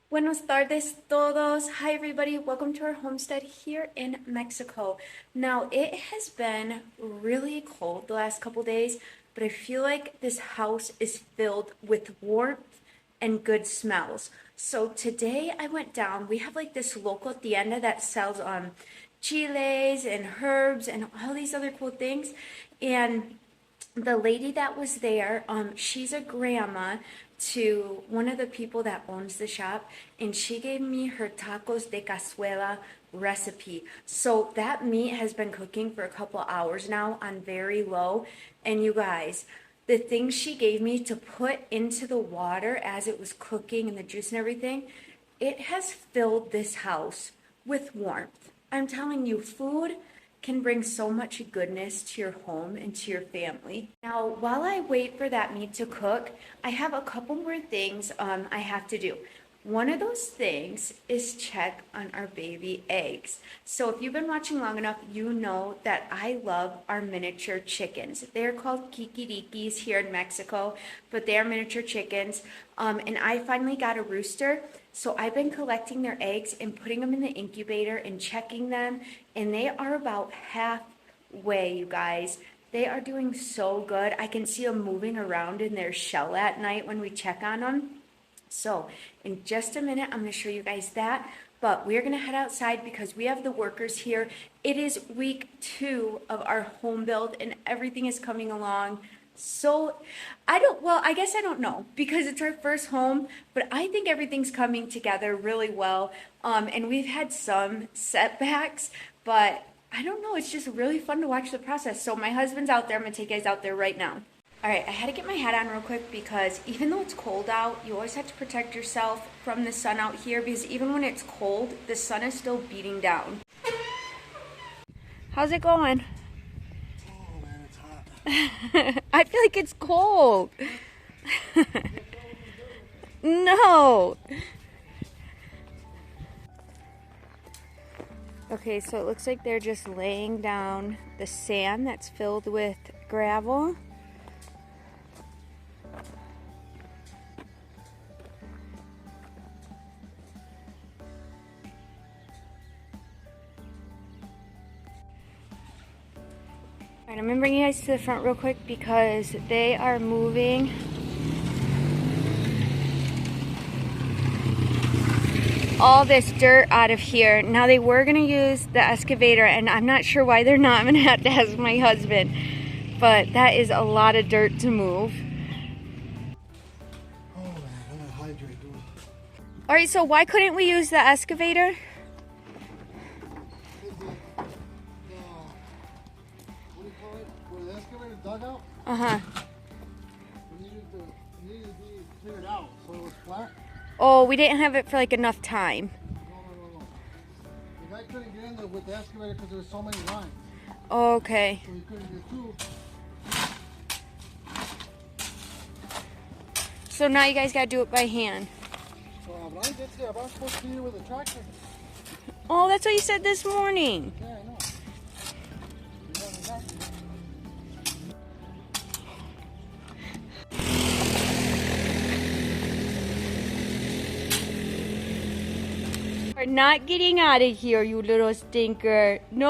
Buenos tardes todos. Hi everybody. Welcome to our homestead here in Mexico. Now, it has been really cold the last couple days, but I feel like this house is filled with warmth and good smells. So today I went down. We have like this local tienda that sells chiles and herbs and all these other cool things. And the lady that was there, she's a grandma to one of the people that owns the shop, and she gave me her tacos de cazuela recipe. So that meat has been cooking for a couple hours now on very low. And you guys, the things she gave me to put into the water as it was cooking and the juice and everything, it has filled this house with warmth. I'm telling you, food can bring so much goodness to your home and to your family. Now, while I wait for that meat to cook, I have a couple more things I have to do. One of those things is check on our baby eggs. So if you've been watching long enough, you know that I love our miniature chickens. They're called kikirikis here in Mexico, but they are miniature chickens. And I finally got a rooster. So I've been collecting their eggs and putting them in the incubator and checking them. And they are about halfway, you guys. They are doing so good. I can see them moving around in their shell at night when we check on them. So in just a minute, I'm going to show you guys that, but we're going to head outside because we have the workers here. It is week 2 of our home build and everything is coming along. So I guess I don't know because it's our first home, but I think everything's coming together really well. And we've had some setbacks, but I don't know. It's just really fun to watch the process. So my husband's out there. I'm going to take you guys out there right now. All right, I had to get my hat on real quick because even though it's cold out, you always have to protect yourself from the sun out here because even when it's cold, the sun is still beating down. How's it going? Oh man, it's hot. I feel like it's cold. No. Okay, so it looks like they're just laying down the sand that's filled with gravel. Alright, I'm going to bring you guys to the front real quick because they are moving all this dirt out of here. Now they were going to use the excavator and I'm not sure why they're not. I'm going to have to ask my husband. But that is a lot of dirt to move. Oh man, I'm gonna hydrate, dude. Alright, so why couldn't we use the excavator? What do you call it? Where the excavator dug out? Uh-huh. It needed to be cleared out, so it was flat. Oh, we didn't have it for like enough time. No. The guy couldn't get in there with the excavator because there were so many lines. Okay. So he couldn't get through. So now you guys gotta do it by hand. So I was supposed to be here with a tractor. Oh, that's what you said this morning. Yeah, I know. You haven't got me. We're not getting out of here, you little stinker. No.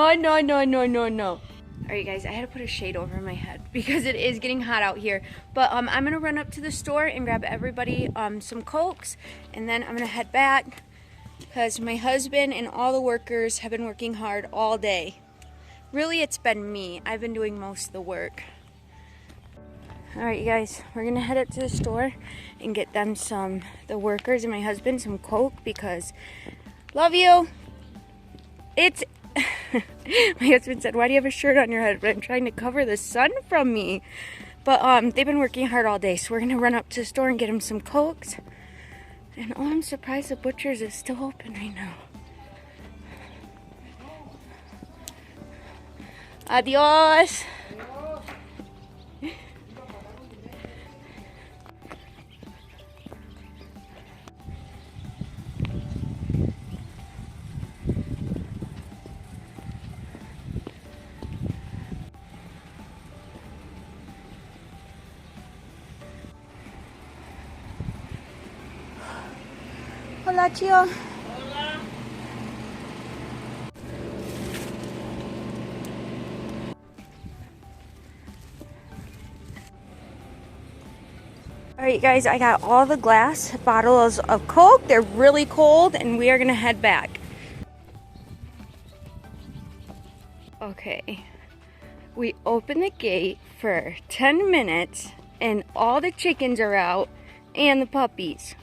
Alright guys, I had to put a shade over my head because it is getting hot out here. But I'm going to run up to the store and grab everybody some Cokes. And then I'm going to head back because my husband and all the workers have been working hard all day. Really, it's been me. I've been doing most of the work. Alright you guys, we're going to head up to the store and get them the workers and my husband some Coke because love you. It's my husband said, why do you have a shirt on your head? But I'm trying to cover the sun from me. But they've been working hard all day, so we're gonna run up to the store and get them some Cokes. And oh, I'm surprised the butcher's is still open right now. Adios. Hola, Chio. Alright guys, I got all the glass bottles of Coke. They're really cold and we are gonna head back. Okay, we open the gate for 10 minutes and all the chickens are out and the puppies.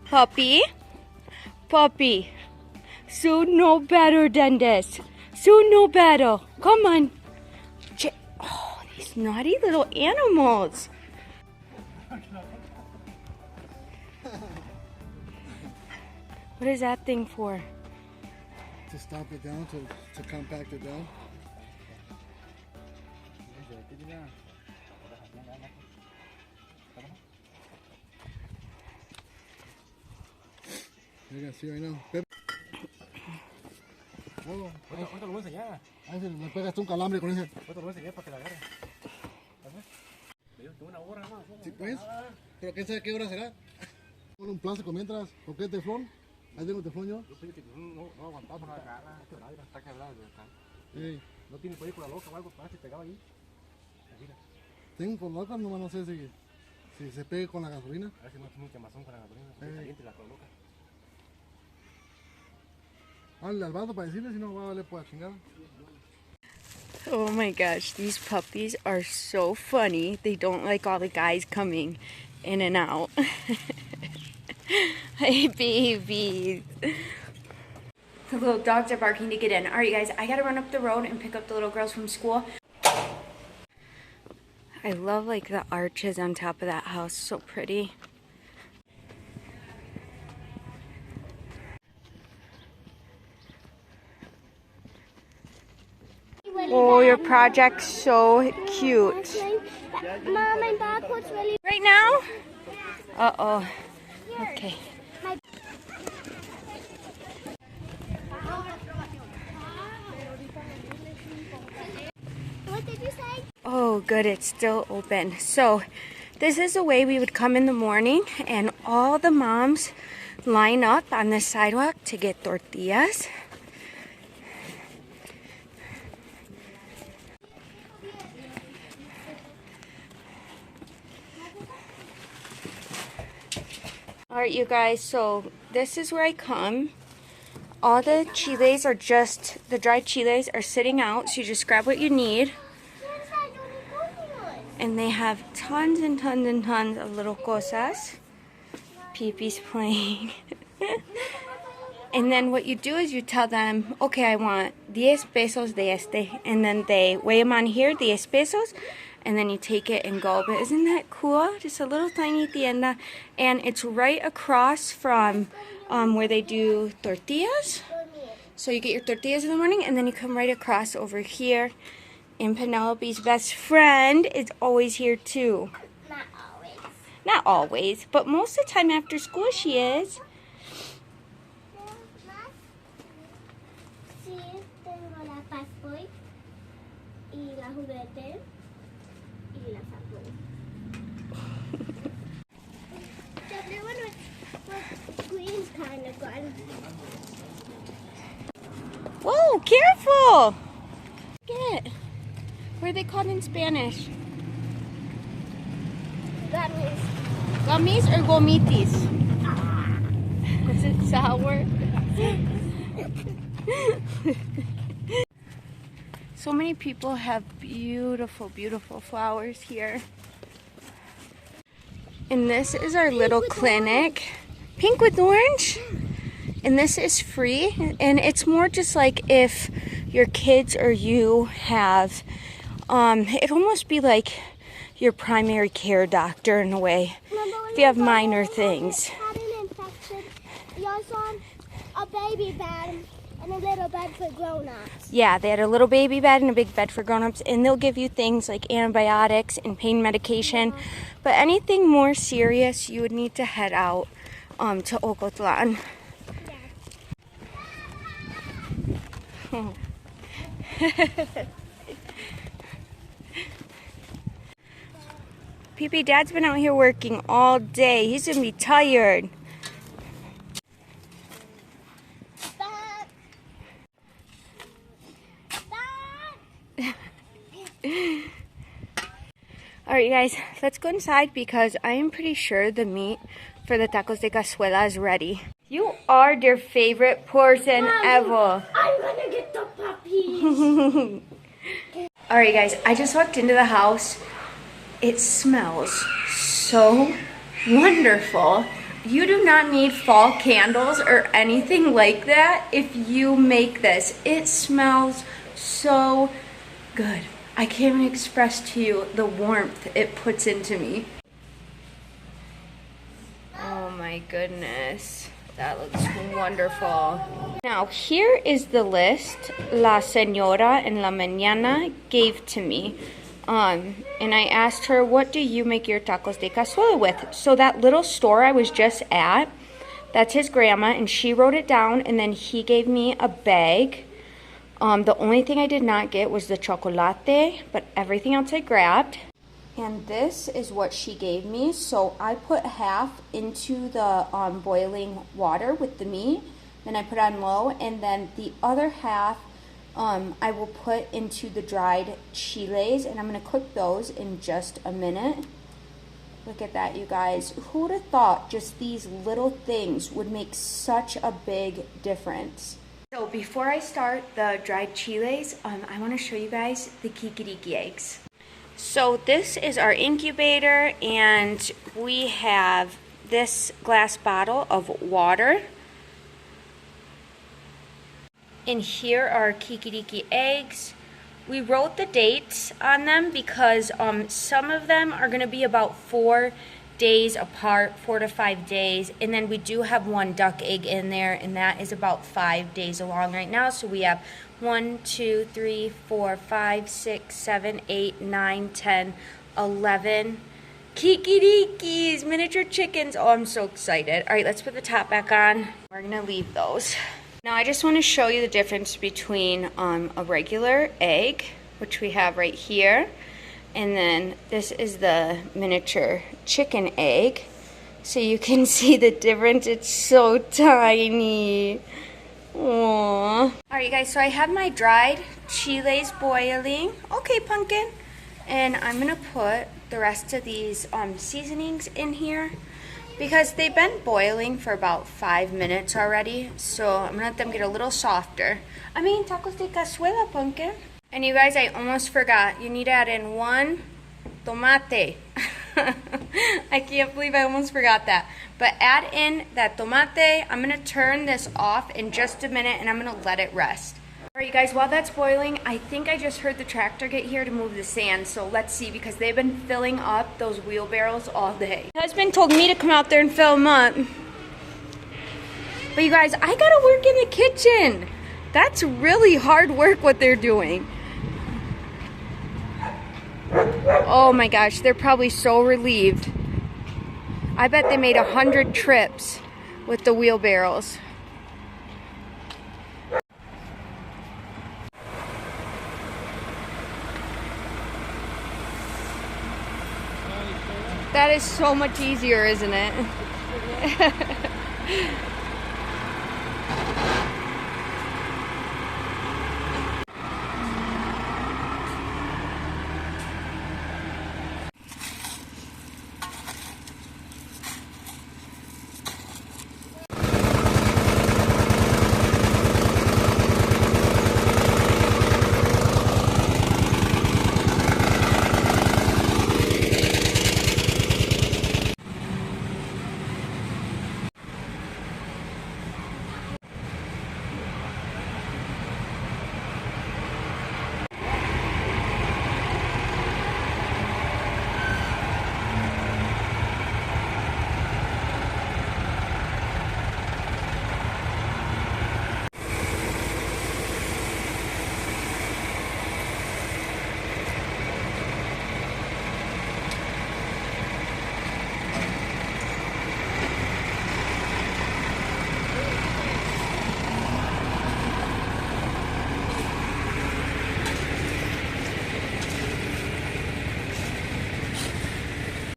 Puppy, puppy, soon no better than this. Soon no better. Come on. Oh, these naughty little animals. What is that thing for? To stop it down, to compact it down. You can see right now. Pepe. Oh, Ahorita lo voy a enseñar. ahí se le pegas un calambre con ese. Ahorita lo voy a enseñar para que la agarre. Me dijo que una hora más. Sí, pues. Pero quién sabe qué hora será. Pon un plástico mientras. ¿Por qué teflón? Ahí tengo teflón yo. Yo pensé que no aguantaba la agarra. Este radio está quebrado de acá. Ey, No tiene película loca o algo para que pegaba ahí. Mira, tengo por loca, nomás no sé si se pegue con la gasolina. a ver si no es mucha quemazón con la gasolina. Se caliente y la coloca. Háblale al vato para decirle, si no va a valer por la chingada. Oh my gosh, these puppies are so funny. They don't like all the guys coming in and out. Hey, babies. The little dogs are barking to get in. All right, guys, I gotta run up the road and pick up the little girls from school. I love like the arches on top of that house. So pretty. Oh, your project's so cute. Mom, my barcode's really... Right now? Uh-oh. Okay. What did you say? Oh, good, it's still open. So, this is the way we would come in the morning, and all the moms line up on the sidewalk to get tortillas. Alright, you guys, so this is where I come. All the chiles are just, the dried chiles are sitting out, so you just grab what you need. And they have tons and tons and tons of little cosas. Peepee's playing. And then what you do is you tell them, okay, I want 10 pesos de este. And then they weigh them on here, 10 pesos. And then you take it and go. But isn't that cool? Just a little tiny tienda. And it's right across from where they do tortillas. So you get your tortillas in the morning and then you come right across over here. And Penelope's best friend is always here too. Not always. Not always, but most of the time after school she is. Sí, tengo la passport y la juguete y la salud. The blue one was green kind of gone. Whoa, careful! Get it. What are they called in Spanish? Gummies. Gummies or gomitis? Is it sour? So many people have beautiful, beautiful flowers here. And this is our little clinic. Pink with orange? And this is free. And it's more just like if your kids or you have, it'd almost be like your primary care doctor in a way. If you have minor things. Had an infection. You also on a baby bed and a little bed for grown-ups. Yeah, they had a little baby bed and a big bed for grown-ups, and they'll give you things like antibiotics and pain medication. But anything more serious, you would need to head out to Ocotlan. Peepee, Dad's been out here working all day. He's gonna be tired. All right, you guys, let's go inside because I am pretty sure the meat for the tacos de cazuela is ready. You are their favorite person ever. I'm gonna get the puppies. All right, guys, I just walked into the house. It smells so wonderful. You do not need fall candles or anything like that if you make this. It smells so good. I can't even express to you the warmth it puts into me. Oh my goodness. That looks wonderful. Now, here is the list La Señora en la Mañana gave to me. And I asked her, what do you make your tacos de cazuela with? So that little store I was just at, that's his grandma, and she wrote it down, and then he gave me a bag. The only thing I did not get was the chocolate, but everything else I grabbed. And this is what she gave me. So I put half into the boiling water with the meat. Then I put on low. And then the other half I will put into the dried chiles. And I'm going to cook those in just a minute. Look at that, you guys. Who would have thought just these little things would make such a big difference? So before I start the dried chiles, I want to show you guys the kikiriki eggs. So this is our incubator, and we have this glass bottle of water. And here are kikiriki eggs. We wrote the dates on them because some of them are going to be about 4 days apart, 4 to 5 days. And then we do have one duck egg in there, and that is about 5 days along right now. So we have 1, 2, 3, 4, 5, 6, 7, 8, 9, 10, 11 kikirikis, miniature chickens. Oh, I'm so excited. All right, let's put the top back on. We're going to leave those. Now I just want to show you the difference between a regular egg, which we have right here, and then this is the miniature chicken egg. So you can see the difference. It's so tiny. Aww. Alright, you guys, so I have my dried chiles boiling. Okay, Pumpkin. And I'm going to put the rest of these seasonings in here because they've been boiling for about 5 minutes already. So I'm going to let them get a little softer. I mean, tacos de cazuela, Pumpkin. And you guys, I almost forgot. You need to add in 1 tomate. I can't believe I almost forgot that. But add in that tomate. I'm going to turn this off in just a minute, and I'm going to let it rest. Alright, you guys, while that's boiling, I think I just heard the tractor get here to move the sand. So let's see, because they've been filling up those wheelbarrows all day. My husband told me to come out there and fill them up. But you guys, I gotta work in the kitchen. That's really hard work what they're doing. Oh my gosh, they're probably so relieved. I bet they made 100 trips with the wheelbarrows. That is so much easier, isn't it?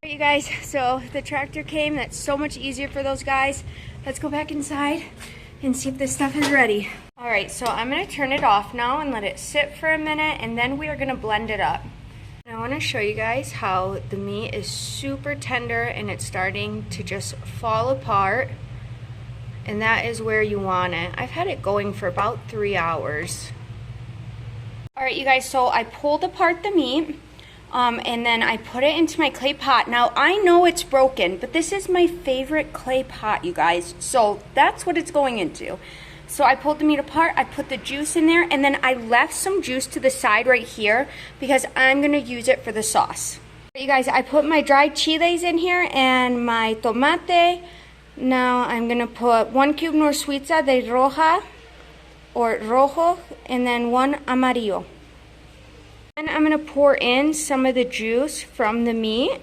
You guys, so the tractor came. That's so much easier for those guys. Let's go back inside and see if this stuff is ready. All right, so I'm gonna turn it off now and let it sit for a minute, and then we are gonna blend it up. Now want to show you guys how the meat is super tender and it's starting to just fall apart. And that is where you want it. I've had it going for about 3 hours. Alright you guys, so I pulled apart the meat and then I put it into my clay pot. Now I know it's broken, but this is my favorite clay pot, you guys. So that's what it's going into. So I pulled the meat apart, I put the juice in there, and then I left some juice to the side right here because I'm going to use it for the sauce. You guys, I put my dried chiles in here and my tomate. Now I'm going to put 1 cube norsuiza de roja or rojo and then 1 amarillo. Then I'm going to pour in some of the juice from the meat.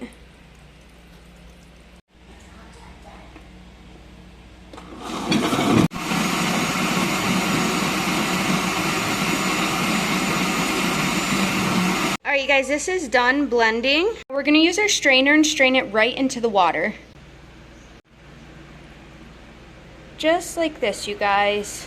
Alright you guys, this is done blending. We're going to use our strainer and strain it right into the water. Just like this, you guys.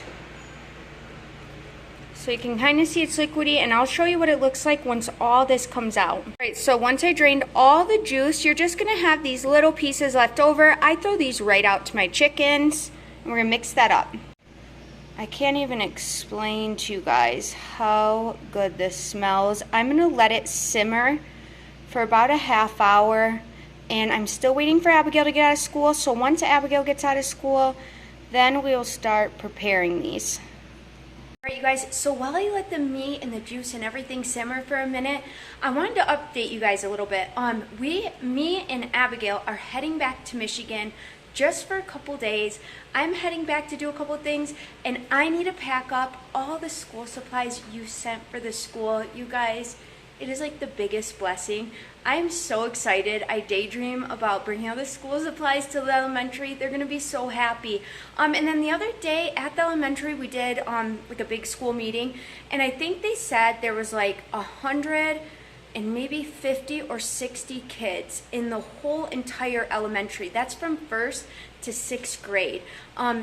So you can kind of see it's liquidy, and I'll show you what it looks like once all this comes out. Alright, so once I drained all the juice, you're just going to have these little pieces left over. I throw these right out to my chickens, and we're going to mix that up. I can't even explain to you guys how good this smells. I'm going to let it simmer for about a half hour, and I'm still waiting for Abigail to get out of school. So once Abigail gets out of school, then we'll start preparing these. Alright you guys, so while I let the meat and the juice and everything simmer for a minute, I wanted to update you guys a little bit. Me and Abigail are heading back to Michigan just for a couple days. I'm heading back to do a couple things, and I need to pack up all the school supplies you sent for the school. You guys, it is like the biggest blessing. I'm so excited. I daydream about bringing all the school supplies to the elementary. They're gonna be so happy. And then the other day at the elementary, we did like a big school meeting, and I think they said there was like 100 and maybe 50 or 60 kids in the whole entire elementary. That's from 1st to 6th grade.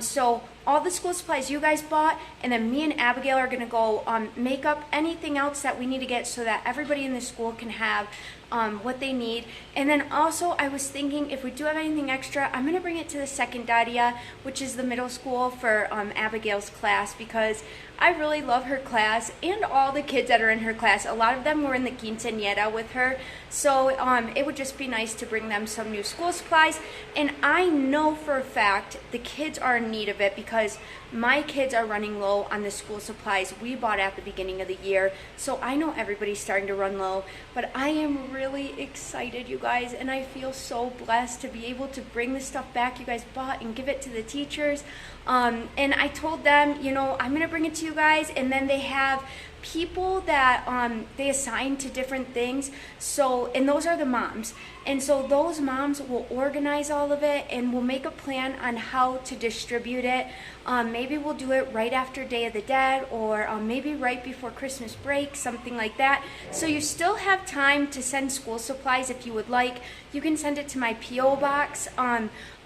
So all the school supplies you guys bought, and then me and Abigail are gonna go make up anything else that we need to get so that everybody in the school can have what they need. And then also I was thinking, if we do have anything extra, I'm gonna bring it to the secundaria, which is the middle school, for Abigail's class, because I really love her class and all the kids that are in her class. A lot of them were in the quinceañera with her, so it would just be nice to bring them some new school supplies. And I know for a fact the kids are in need of it, because my kids are running low on the school supplies we bought at the beginning of the year. So I know everybody's starting to run low, but I am really excited, you guys, and I feel so blessed to be able to bring the stuff back you guys bought and give it to the teachers. And I told them, you know, I'm gonna bring it to you guys, and then they have people that they assign to different things. So, and those are the moms. And so those moms will organize all of it, and we'll make a plan on how to distribute it. Maybe we'll do it right after Day of the Dead, or maybe right before Christmas break, something like that. So you still have time to send school supplies if you would like. You can send it to my P.O. box.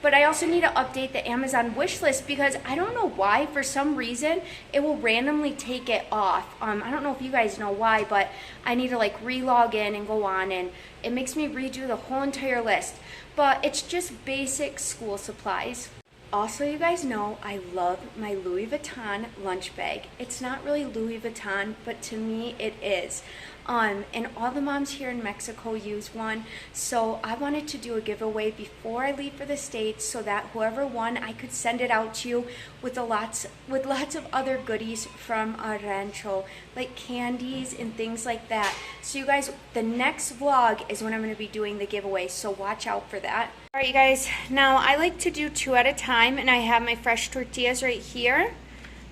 But I also need to update the Amazon wish list, because I don't know why, for some reason, it will randomly take it off. I don't know if you guys know why, but I need to like re-log in and go on, and it makes me redo the whole entire list. But it's just basic school supplies. Also, you guys know I love my Louis Vuitton lunch bag. It's not really Louis Vuitton, but to me it is. And all the moms here in Mexico use one, so I wanted to do a giveaway before I leave for the States, so that whoever won, I could send it out to you with lots of other goodies from our rancho, like candies and things like that. So you guys, the next vlog is when I'm going to be doing the giveaway, so watch out for that. Alright you guys, now I like to do 2 at a time, and I have my fresh tortillas right here.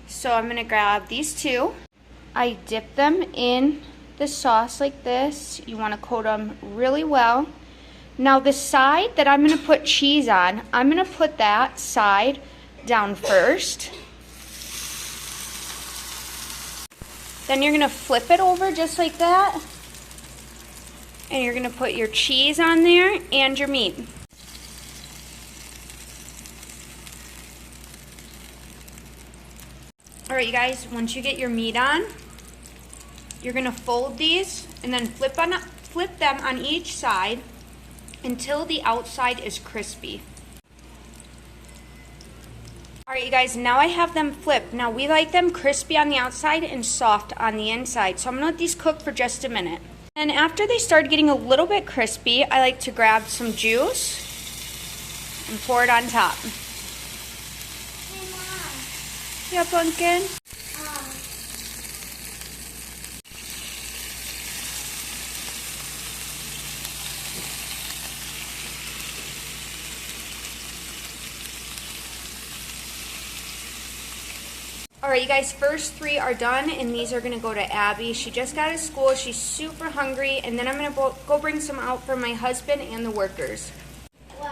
So I'm going to grab these 2. I dip them in the sauce like this. You want to coat them really well. Now the side that I'm going to put cheese on, I'm going to put that side down first. Then you're going to flip it over just like that. And you're going to put your cheese on there and your meat. Alright you guys, once you get your meat on, you're going to fold these and then flip flip them on each side until the outside is crispy. Alright, you guys, now I have them flipped. Now we like them crispy on the outside and soft on the inside. So I'm going to let these cook for just a minute. And after they start getting a little bit crispy, I like to grab some juice and pour it on top. Hey, Mom. Yeah, Pumpkin? Alright, you guys, first 3 are done, and these are going to go to Abby. She just got out of school. She's super hungry, and then I'm going to go bring some out for my husband and the workers. Wow.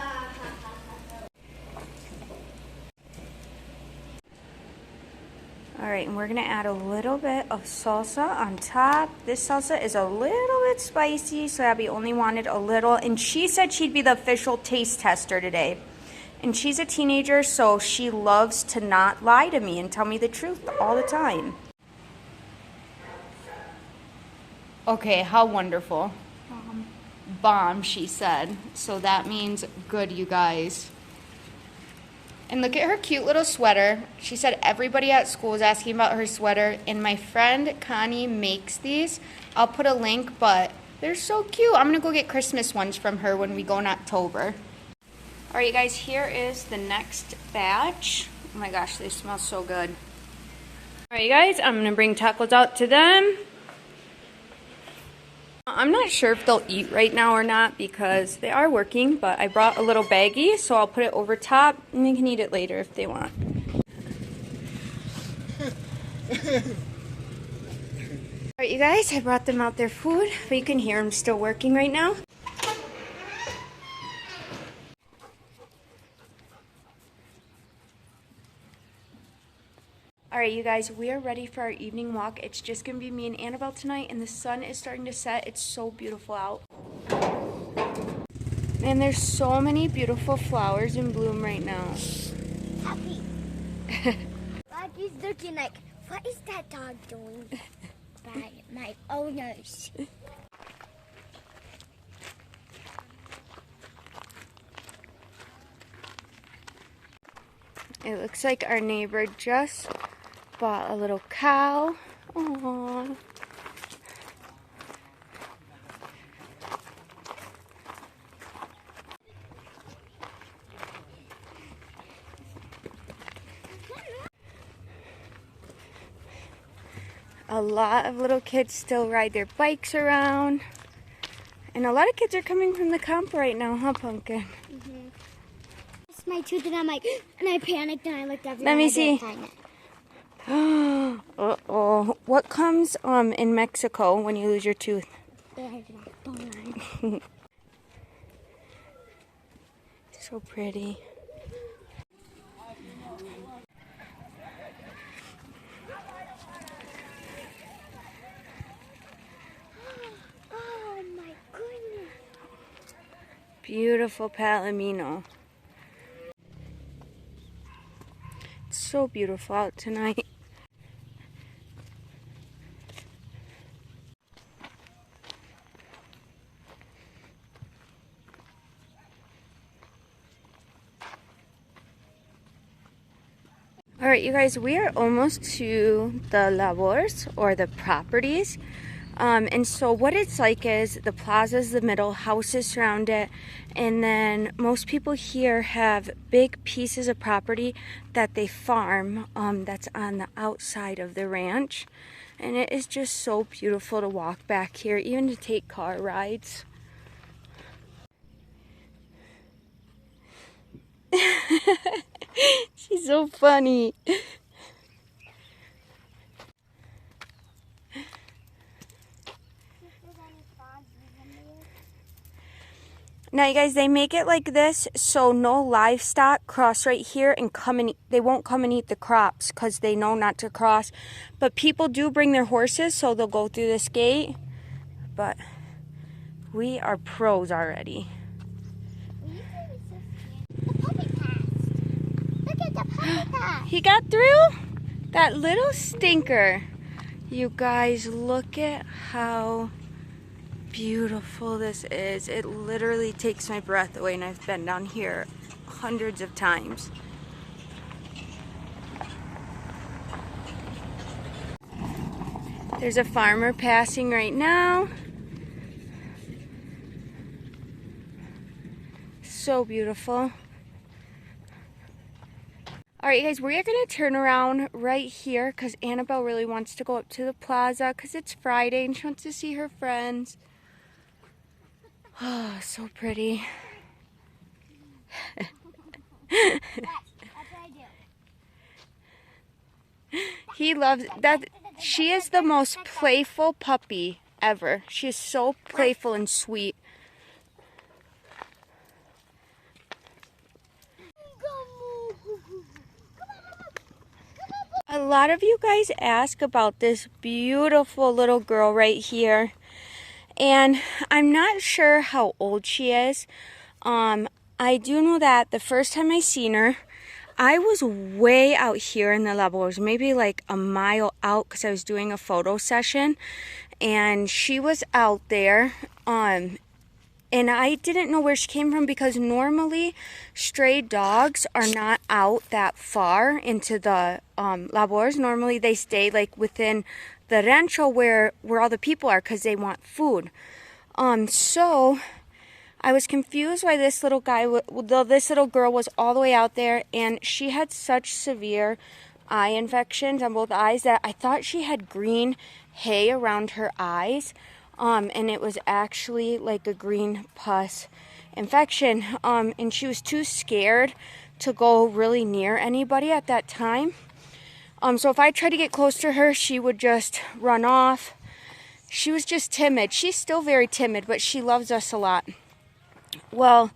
Alright, and we're going to add a little bit of salsa on top. This salsa is a little bit spicy, so Abby only wanted a little, and she said she'd be the official taste tester today. And she's a teenager, so she loves to not lie to me and tell me the truth all the time. Okay, how wonderful. Bomb, she said. So that means good, you guys. And look at her cute little sweater. She said everybody at school is asking about her sweater. And my friend Connie makes these. I'll put a link, but they're so cute. I'm going to go get Christmas ones from her when we go in October. Alright, you guys, here is the next batch. Oh my gosh, they smell so good. Alright, you guys, I'm going to bring tacos out to them. I'm not sure if they'll eat right now or not because they are working, but I brought a little baggie, so I'll put it over top and they can eat it later if they want. Alright, you guys, I brought them out their food, but you can hear them still working right now. Alright, you guys, we are ready for our evening walk. It's just going to be me and Annabelle tonight, and the sun is starting to set. It's so beautiful out. And there's so many beautiful flowers in bloom right now. Happy. Rocky's looking like, what is that dog doing by my owners? It looks like our neighbor just bought a little cow. Aww. A lot of little kids still ride their bikes around. And a lot of kids are coming from the camp right now, huh, Pumpkin? Mm-hmm. It's my tooth, and I'm like, and I panicked, and I looked everywhere. Let me and I didn't see. find it. Uh-oh. What comes in Mexico when you lose your tooth? So pretty. Oh my goodness. Beautiful Palomino. It's so beautiful out tonight. Alright, you guys, we are almost to the labors, or the properties. And so what it's like is the plaza is the middle, houses surround it, and then most people here have big pieces of property that they farm that's on the outside of the ranch. And it is just so beautiful to walk back here, even to take car rides. She's so funny. Now, you guys, they make it like this so no livestock cross right here and come and they won't come and eat the crops because they know not to cross. But people do bring their horses, so they'll go through this gate. But we are pros already. Look at the puppy pass. He got through? That little stinker. You guys, look at how beautiful this is. It literally takes my breath away, and I've been down here hundreds of times. There's a farmer passing right now. So beautiful. Alright guys, we're going to turn around right here because Annabelle really wants to go up to the plaza because it's Friday and she wants to see her friends. Oh, so pretty. That's what I do. He loves that. She is the most playful puppy ever. She is so playful and sweet. A lot of you guys ask about this beautiful little girl right here, and I'm not sure how old she is. I do know that the first time I seen her, I was way out here in the Labors, maybe like a mile out because I was doing a photo session, and she was out there. And I didn't know where she came from because normally stray dogs are not out that far into the Labors. Normally they stay like within the rancho where all the people are because they want food. So I was confused why this little girl was all the way out there, and she had such severe eye infections on both eyes that I thought she had green hay around her eyes. And it was actually like a green pus infection. And she was too scared to go really near anybody at that time. So if I tried to get close to her, she would just run off. She was just timid. She's still very timid, but she loves us a lot. Well,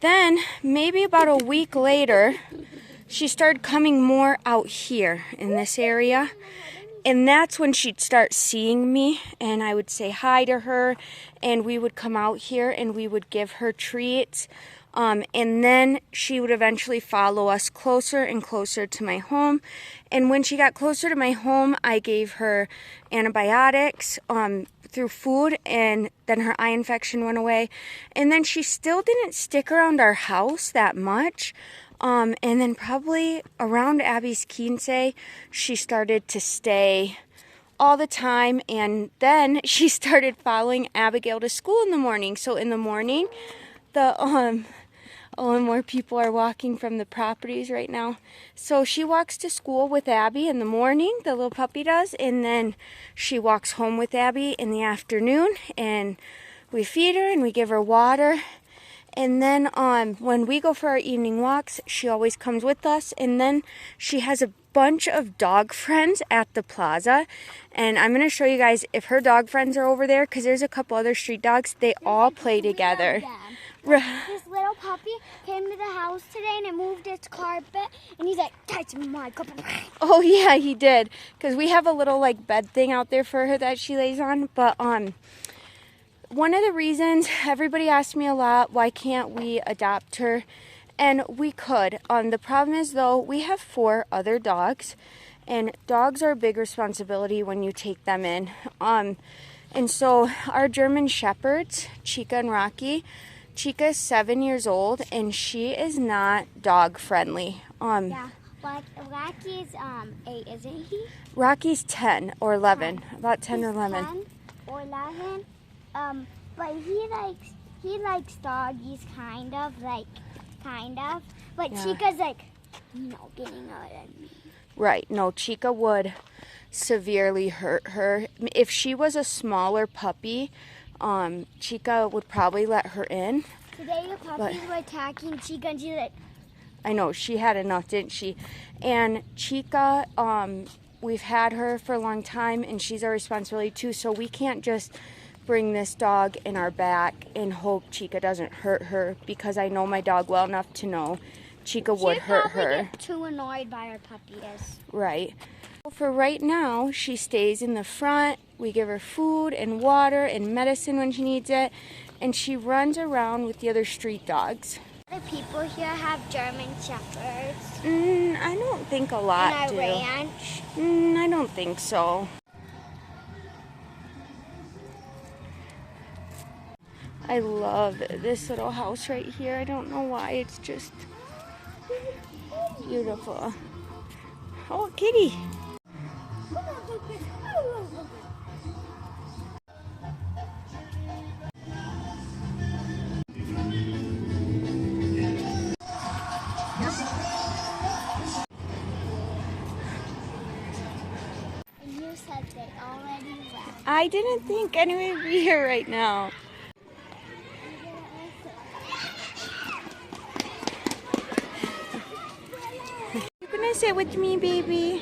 then maybe about a week later, she started coming more out here in this area. And that's when she'd start seeing me, and I would say hi to her, and we would come out here and we would give her treats. And then she would eventually follow us closer and closer to my home. And when she got closer to my home, I gave her antibiotics through food, and then her eye infection went away. And then she still didn't stick around our house that much. And then probably around Abby's quince, she started to stay all the time. And then she started following Abigail to school in the morning. So in the morning, and more people are walking from the properties right now. So she walks to school with Abby in the morning, the little puppy does. And then she walks home with Abby in the afternoon. And we feed her and we give her water. And then when we go for our evening walks, she always comes with us. And then she has a bunch of dog friends at the plaza. And I'm going to show you guys if her dog friends are over there, because there's a couple other street dogs. They all play together. This little puppy came to the house today and it moved its carpet. And he's like, that's my carpet. Oh, yeah, he did. Because we have a little like bed thing out there for her that she lays on. But one of the reasons, everybody asks me a lot, why can't we adopt her? And we could. The problem is, though, we have 4 other dogs, and dogs are a big responsibility when you take them in. And so our German Shepherds, Chica and Rocky, Chica is 7 years old, and she is not dog friendly. Yeah, but Rocky's 8, isn't he? Rocky's 10 or 11, about 10 or 11. 10 or 11. But he likes doggies, kind of. But Yeah. Chica's like, no, getting out of me. Right. No, Chica would severely hurt her. If she was a smaller puppy, Chica would probably let her in. Today the puppies were attacking Chica, and she's like, I know, she had enough, didn't she? And Chica, we've had her for a long time, and she's our responsibility too, so we can't just bring this dog in our back and hope Chica doesn't hurt her, because I know my dog well enough to know Chica would hurt her. She'd probably get too annoyed by her puppies. Right. For right now, she stays in the front. We give her food and water and medicine when she needs it, and she runs around with the other street dogs. The people here have German Shepherds. I don't think a lot And do. a ranch. I don't think so. I love this little house right here. I don't know why. It's just beautiful. Oh, kitty. And you said they already left. I didn't think anyone would be here right now. You gonna sit with me, baby?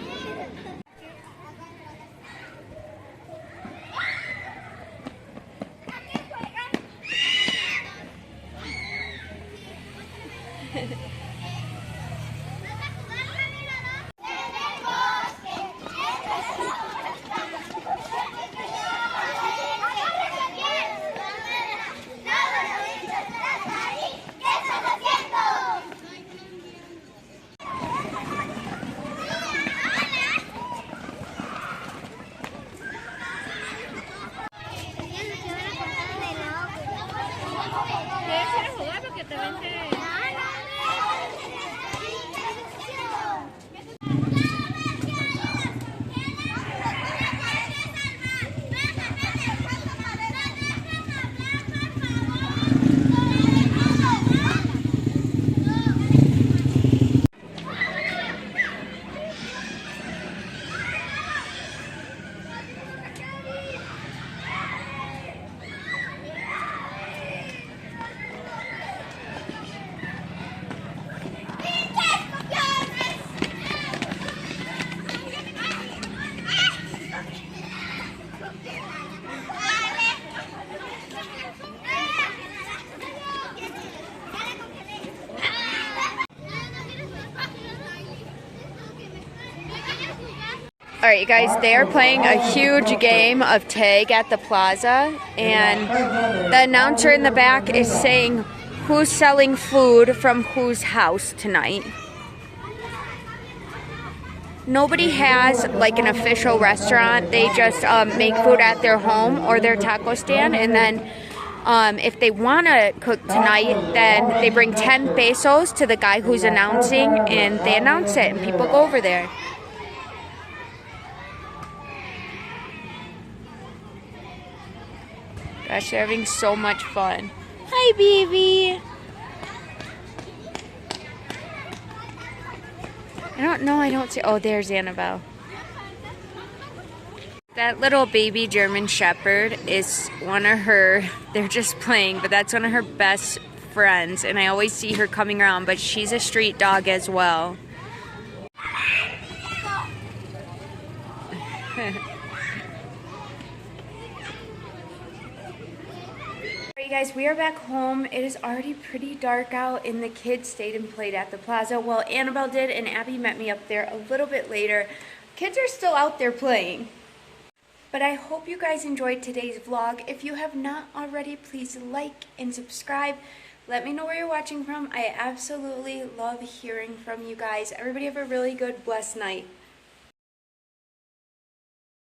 All right, you guys, they are playing a huge game of tag at the plaza, and the announcer in the back is saying who's selling food from whose house tonight. Nobody has like an official restaurant. They just make food at their home or their taco stand, and then if they want to cook tonight, then they bring 10 pesos to the guy who's announcing, and they announce it, and people go over there. Gosh, they're having so much fun. Hi, baby. I don't see. Oh, there's Annabelle. That little baby German Shepherd is one of her, they're just playing, but that's one of her best friends. And I always see her coming around, but she's a street dog as well. Guys, we are back home. It is already pretty dark out, and the kids stayed and played at the plaza. Well, Annabelle did, and Abby met me up there a little bit later. Kids are still out there playing. But I hope you guys enjoyed today's vlog. If you have not already, please like and subscribe. Let me know where you're watching from. I absolutely love hearing from you guys. Everybody have a really good, blessed night.